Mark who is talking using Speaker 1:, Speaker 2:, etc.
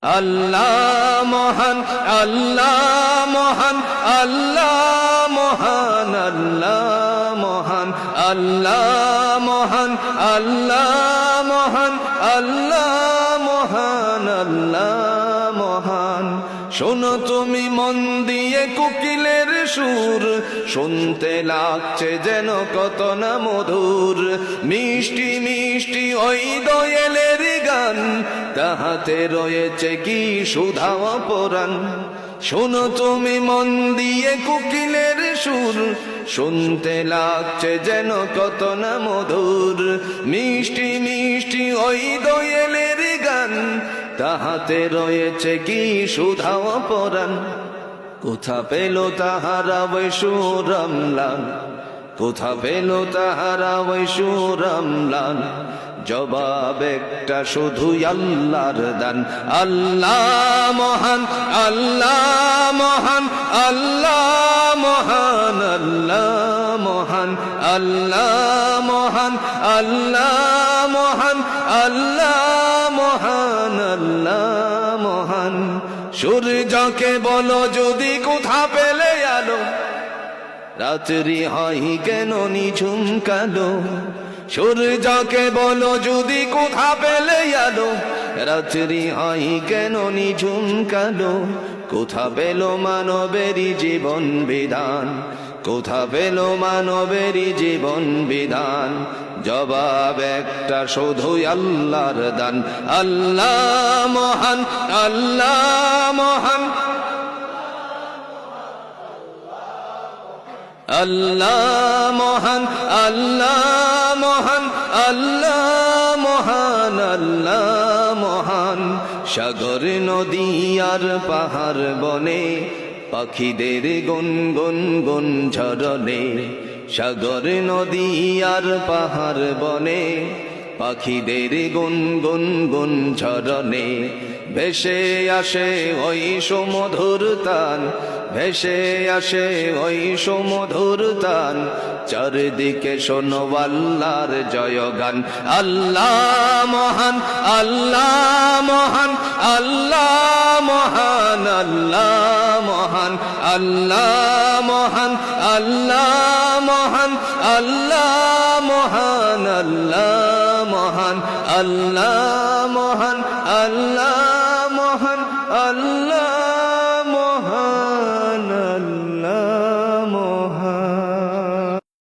Speaker 1: আল্লাহ মহান, আল্লাহ মহান, আল্লাহ মহান, আল্লাহ মহান, আল্লাহ মহান, আল্লাহ মহান, আল্লাহ মহান, আল্লাহ মহান। শোনো তুমি মন দিয়ে কোকিলের সুর, শুনতে লাগছে যেন কত না মধুর। মিষ্টি মিষ্টি ওই দোয়েলের গান, তাহাতে রয়েছে কি সুধা অপরাণ। শোনো তুমি মন দিয়ে কোকিলের সুর, শুনতে লাগছে যেন কত না মধুর। মিষ্টি মিষ্টি ওই দোয়েলের গান, তাহাতে রয়েছে কি সুধা অপরাণ। কোথা পেল তাহারা ওই সুরমলান, কোথা পেল তাহারা ওই সুরমলান। জবাব একটা শুধু আল্লাহর দান। আল্লাহ মহান, আল্লাহ মহান, আল্লাহ মহান, আল্লাহ মহান, আল্লাহ মহান, আল্লাহ মহান, আল্লাহ মহান, আল্লাহ মহান। সূর্যকে বলো যদি কোথা পেলে আলো, রাত্রি হয় কেন নিঝুম কালো। সূর্যকে বলো যদি কোথা পেলে আলো, রাত্রি হয় কেন নিঝুম কালো। কোথা পেল মানবেরই জীবন বিধান, কোথা পেল মানবেরই জীবন বিধান। জবাব একটা শুধু আল্লাহর দান। আল্লাহ মহান, আল্লাহ মহান, আল্লাহ মহান, আল্লাহ মহান, আল্লাহ মহান, আল্লাহ মহান। সাগর নদী আর পাহাড় বনে, পাখিদের গুনগুন গুন ঝরনে। সাগর নদী আর পাহাড় বনে, পাখিদের গুনগুন গুন ঝরনে। ভেসে আসে ওই সুমধুর তান, ভেসে আসে ওই সুমধুর তান। চারিদিকে শোনো আল্লাহর জয়গান। আল্লাহ মহান, আল্লাহ মহান, আল্লাহ মহান, আল্লাহ মহান, আল্লাহ মহান, আল্লাহ মহান, আল্লাহ মহান, আল্লাহ মহান, আল্লাহ মহান, আল্লাহ মহান, আল্লাহ